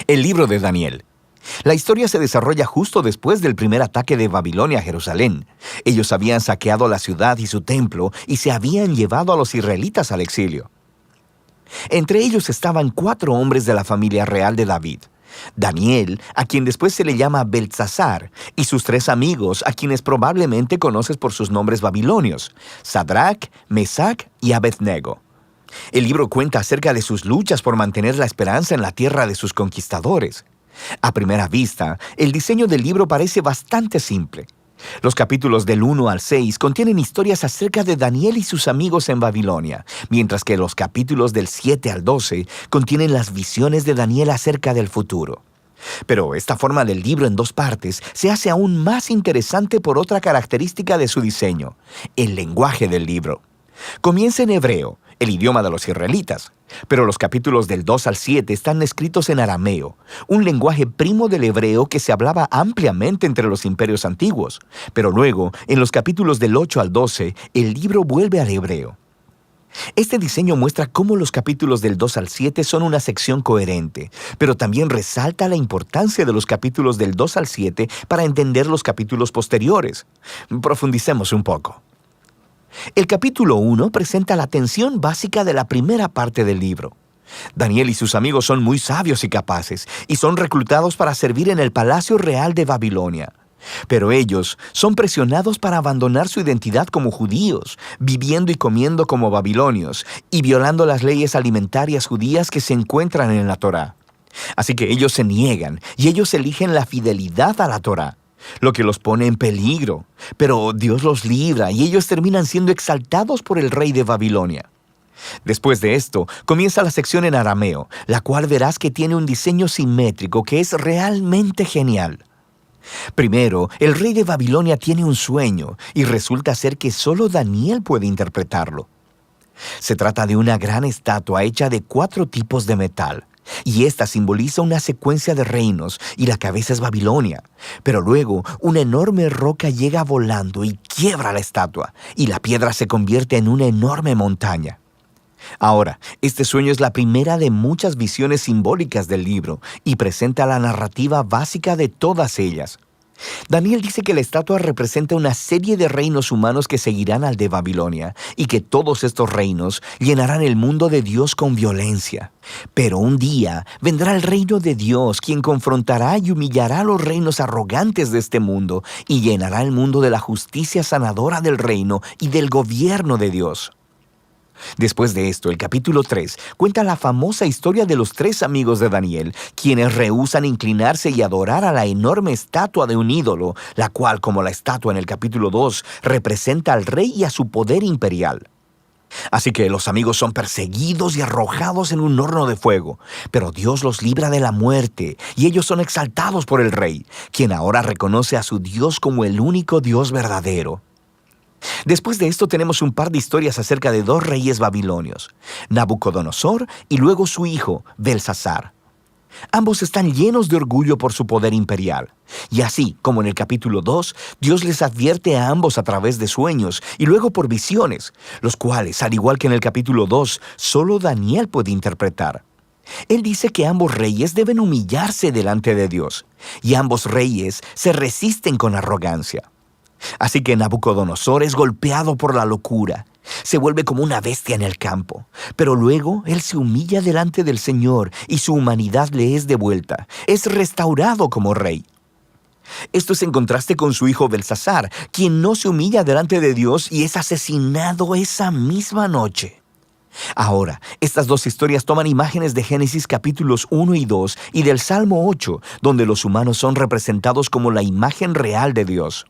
El libro de Daniel. La historia se desarrolla justo después del primer ataque de Babilonia a Jerusalén. Ellos habían saqueado la ciudad y su templo y se habían llevado a los israelitas al exilio. Entre ellos estaban 4 hombres de la familia real de David: Daniel, a quien después se le llama Beltsasar, y sus 3 amigos, a quienes probablemente conoces por sus nombres babilonios: Sadrach, Mesach y Abednego. El libro cuenta acerca de sus luchas por mantener la esperanza en la tierra de sus conquistadores. A primera vista, el diseño del libro parece bastante simple. Los capítulos del 1 al 6 contienen historias acerca de Daniel y sus amigos en Babilonia, mientras que los capítulos del 7 al 12 contienen las visiones de Daniel acerca del futuro. Pero esta forma del libro en 2 partes se hace aún más interesante por otra característica de su diseño: el lenguaje del libro. Comienza en hebreo, el idioma de los israelitas, pero los capítulos del 2 al 7 están escritos en arameo, un lenguaje primo del hebreo que se hablaba ampliamente entre los imperios antiguos. Pero luego, en los capítulos del 8 al 12, el libro vuelve al hebreo. Este diseño muestra cómo los capítulos del 2 al 7 son una sección coherente, pero también resalta la importancia de los capítulos del 2 al 7 para entender los capítulos posteriores. Profundicemos un poco. El capítulo 1 presenta la tensión básica de la primera parte del libro. Daniel y sus amigos son muy sabios y capaces, y son reclutados para servir en el palacio real de Babilonia. Pero ellos son presionados para abandonar su identidad como judíos, viviendo y comiendo como babilonios, y violando las leyes alimentarias judías que se encuentran en la Torá. Así que ellos se niegan, y ellos eligen la fidelidad a la Torá, lo que los pone en peligro. Pero Dios los libra y ellos terminan siendo exaltados por el rey de Babilonia. Después de esto, comienza la sección en arameo, la cual verás que tiene un diseño simétrico que es realmente genial. Primero, el rey de Babilonia tiene un sueño y resulta ser que solo Daniel puede interpretarlo. Se trata de una gran estatua hecha de 4 tipos de metal. Y esta simboliza una secuencia de reinos, y la cabeza es Babilonia. Pero luego, una enorme roca llega volando y quiebra la estatua, y la piedra se convierte en una enorme montaña. Ahora, este sueño es la primera de muchas visiones simbólicas del libro, y presenta la narrativa básica de todas ellas. Daniel dice que la estatua representa una serie de reinos humanos que seguirán al de Babilonia, y que todos estos reinos llenarán el mundo de Dios con violencia. Pero un día vendrá el reino de Dios, quien confrontará y humillará a los reinos arrogantes de este mundo, y llenará el mundo de la justicia sanadora del reino y del gobierno de Dios. Después de esto, el capítulo 3 cuenta la famosa historia de los 3 amigos de Daniel, quienes rehúsan inclinarse y adorar a la enorme estatua de un ídolo, la cual, como la estatua en el capítulo 2, representa al rey y a su poder imperial. Así que los amigos son perseguidos y arrojados en un horno de fuego, pero Dios los libra de la muerte, y ellos son exaltados por el rey, quien ahora reconoce a su Dios como el único Dios verdadero. Después de esto tenemos un par de historias acerca de 2 reyes babilonios, Nabucodonosor y luego su hijo, Beltsasar. Ambos están llenos de orgullo por su poder imperial. Y así como en el capítulo 2, Dios les advierte a ambos a través de sueños y luego por visiones, los cuales, al igual que en el capítulo 2, solo Daniel puede interpretar. Él dice que ambos reyes deben humillarse delante de Dios, y ambos reyes se resisten con arrogancia. Así que Nabucodonosor es golpeado por la locura. Se vuelve como una bestia en el campo. Pero luego él se humilla delante del Señor y su humanidad le es devuelta. Es restaurado como rey. Esto es en contraste con su hijo Beltsasar, quien no se humilla delante de Dios y es asesinado esa misma noche. Ahora, estas 2 historias toman imágenes de Génesis capítulos 1 y 2 y del Salmo 8, donde los humanos son representados como la imagen real de Dios.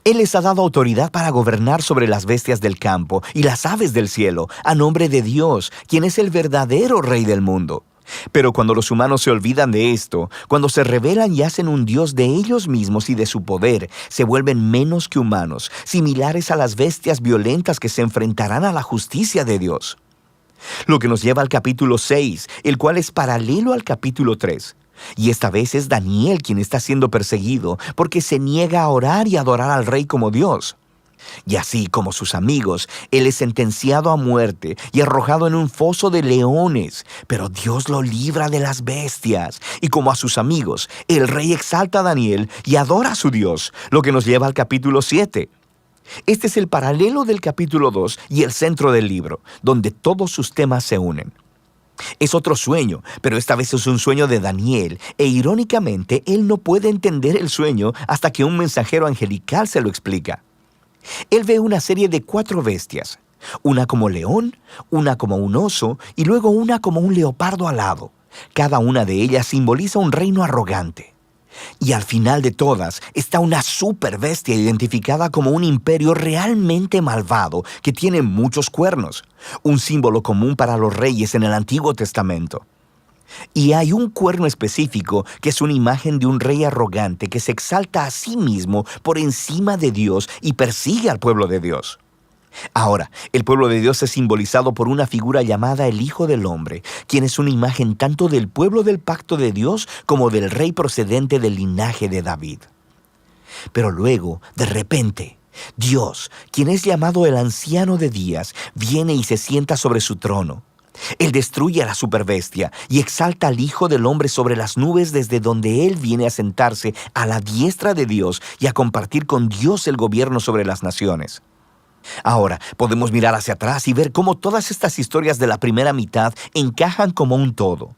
Él les ha dado autoridad para gobernar sobre las bestias del campo y las aves del cielo, a nombre de Dios, quien es el verdadero Rey del mundo. Pero cuando los humanos se olvidan de esto, cuando se rebelan y hacen un Dios de ellos mismos y de su poder, se vuelven menos que humanos, similares a las bestias violentas que se enfrentarán a la justicia de Dios. Lo que nos lleva al capítulo 6, el cual es paralelo al capítulo 3. Y esta vez es Daniel quien está siendo perseguido porque se niega a orar y adorar al rey como Dios. Y así como sus amigos, él es sentenciado a muerte y arrojado en un foso de leones, pero Dios lo libra de las bestias. Y como a sus amigos, el rey exalta a Daniel y adora a su Dios, lo que nos lleva al capítulo 7. Este es el paralelo del capítulo 2 y el centro del libro, donde todos sus temas se unen. Es otro sueño, pero esta vez es un sueño de Daniel, e irónicamente él no puede entender el sueño hasta que un mensajero angelical se lo explica. Él ve una serie de 4 bestias, una como león, una como un oso y luego una como un leopardo alado. Cada una de ellas simboliza un reino arrogante. Y al final de todas está una superbestia identificada como un imperio realmente malvado que tiene muchos cuernos, un símbolo común para los reyes en el Antiguo Testamento. Y hay un cuerno específico que es una imagen de un rey arrogante que se exalta a sí mismo por encima de Dios y persigue al pueblo de Dios. Ahora, el pueblo de Dios es simbolizado por una figura llamada el Hijo del Hombre, quien es una imagen tanto del pueblo del pacto de Dios como del rey procedente del linaje de David. Pero luego, de repente, Dios, quien es llamado el Anciano de Días, viene y se sienta sobre su trono. Él destruye a la superbestia y exalta al Hijo del Hombre sobre las nubes desde donde Él viene a sentarse a la diestra de Dios y a compartir con Dios el gobierno sobre las naciones. Ahora, podemos mirar hacia atrás y ver cómo todas estas historias de la primera mitad encajan como un todo.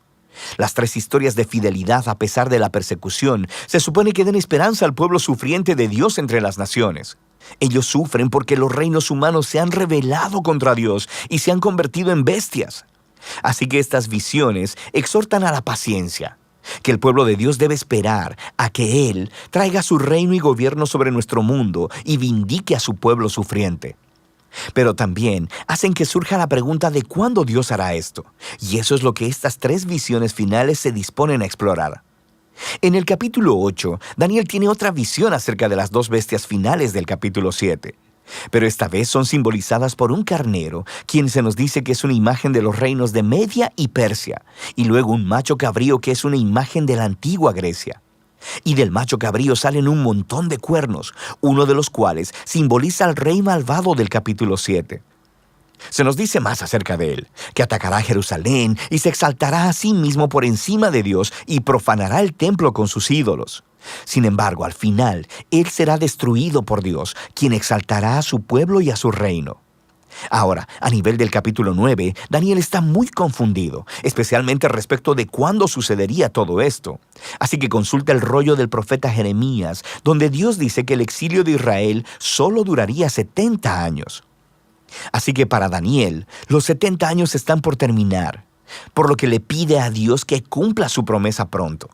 Las 3 historias de fidelidad a pesar de la persecución se supone que den esperanza al pueblo sufriente de Dios entre las naciones. Ellos sufren porque los reinos humanos se han rebelado contra Dios y se han convertido en bestias. Así que estas visiones exhortan a la paciencia, que el pueblo de Dios debe esperar a que Él traiga su reino y gobierno sobre nuestro mundo y vindique a su pueblo sufriente. Pero también hacen que surja la pregunta de cuándo Dios hará esto, y eso es lo que estas 3 visiones finales se disponen a explorar. En el capítulo 8, Daniel tiene otra visión acerca de las 2 bestias finales del capítulo 7. Pero esta vez son simbolizadas por un carnero, quien se nos dice que es una imagen de los reinos de Media y Persia, y luego un macho cabrío que es una imagen de la antigua Grecia. Y del macho cabrío salen un montón de cuernos, uno de los cuales simboliza al rey malvado del capítulo 7. Se nos dice más acerca de él, que atacará a Jerusalén y se exaltará a sí mismo por encima de Dios y profanará el templo con sus ídolos. Sin embargo, al final, él será destruido por Dios, quien exaltará a su pueblo y a su reino. Ahora, a nivel del capítulo 9, Daniel está muy confundido, especialmente respecto de cuándo sucedería todo esto. Así que consulta el rollo del profeta Jeremías, donde Dios dice que el exilio de Israel solo duraría 70 años. Así que para Daniel, los 70 años están por terminar, por lo que le pide a Dios que cumpla su promesa pronto.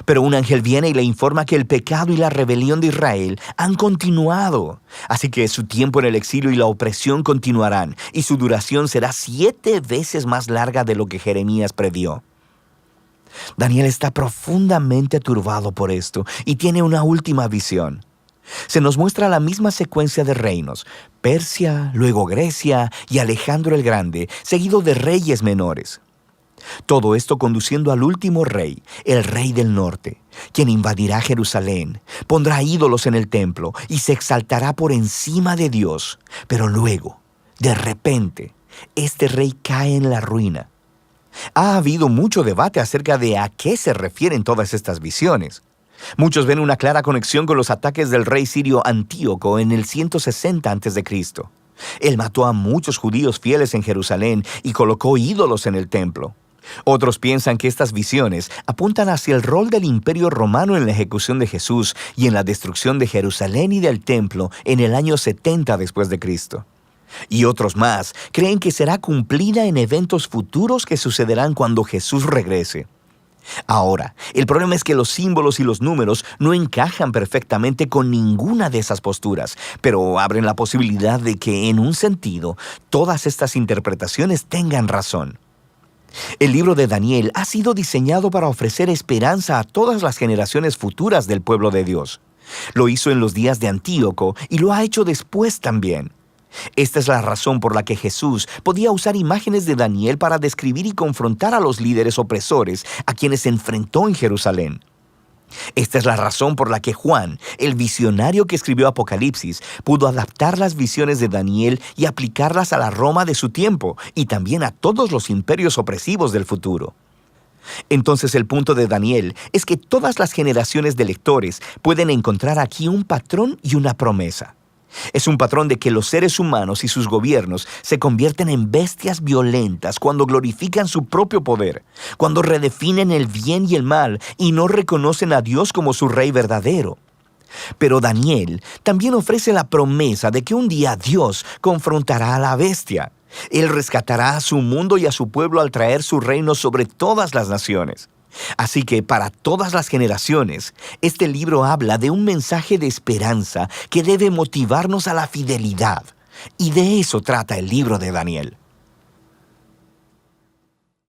Pero un ángel viene y le informa que el pecado y la rebelión de Israel han continuado. Así que su tiempo en el exilio y la opresión continuarán, y su duración será 7 veces más larga de lo que Jeremías previó. Daniel está profundamente turbado por esto y tiene una última visión. Se nos muestra la misma secuencia de reinos: Persia, luego Grecia y Alejandro el Grande, seguido de reyes menores. Todo esto conduciendo al último rey, el rey del norte, quien invadirá Jerusalén, pondrá ídolos en el templo y se exaltará por encima de Dios. Pero luego, de repente, este rey cae en la ruina. Ha habido mucho debate acerca de a qué se refieren todas estas visiones. Muchos ven una clara conexión con los ataques del rey sirio Antíoco en el 160 a.C. Él mató a muchos judíos fieles en Jerusalén y colocó ídolos en el templo. Otros piensan que estas visiones apuntan hacia el rol del Imperio Romano en la ejecución de Jesús y en la destrucción de Jerusalén y del templo en el año 70 después de Cristo. Y otros más creen que será cumplida en eventos futuros que sucederán cuando Jesús regrese. Ahora, el problema es que los símbolos y los números no encajan perfectamente con ninguna de esas posturas, pero abren la posibilidad de que, en un sentido, todas estas interpretaciones tengan razón. El libro de Daniel ha sido diseñado para ofrecer esperanza a todas las generaciones futuras del pueblo de Dios. Lo hizo en los días de Antíoco y lo ha hecho después también. Esta es la razón por la que Jesús podía usar imágenes de Daniel para describir y confrontar a los líderes opresores a quienes se enfrentó en Jerusalén. Esta es la razón por la que Juan, el visionario que escribió Apocalipsis, pudo adaptar las visiones de Daniel y aplicarlas a la Roma de su tiempo y también a todos los imperios opresivos del futuro. Entonces el punto de Daniel es que todas las generaciones de lectores pueden encontrar aquí un patrón y una promesa. Es un patrón de que los seres humanos y sus gobiernos se convierten en bestias violentas cuando glorifican su propio poder, cuando redefinen el bien y el mal y no reconocen a Dios como su rey verdadero. Pero Daniel también ofrece la promesa de que un día Dios confrontará a la bestia. Él rescatará a su mundo y a su pueblo al traer su reino sobre todas las naciones. Así que para todas las generaciones, este libro habla de un mensaje de esperanza que debe motivarnos a la fidelidad. Y de eso trata el libro de Daniel.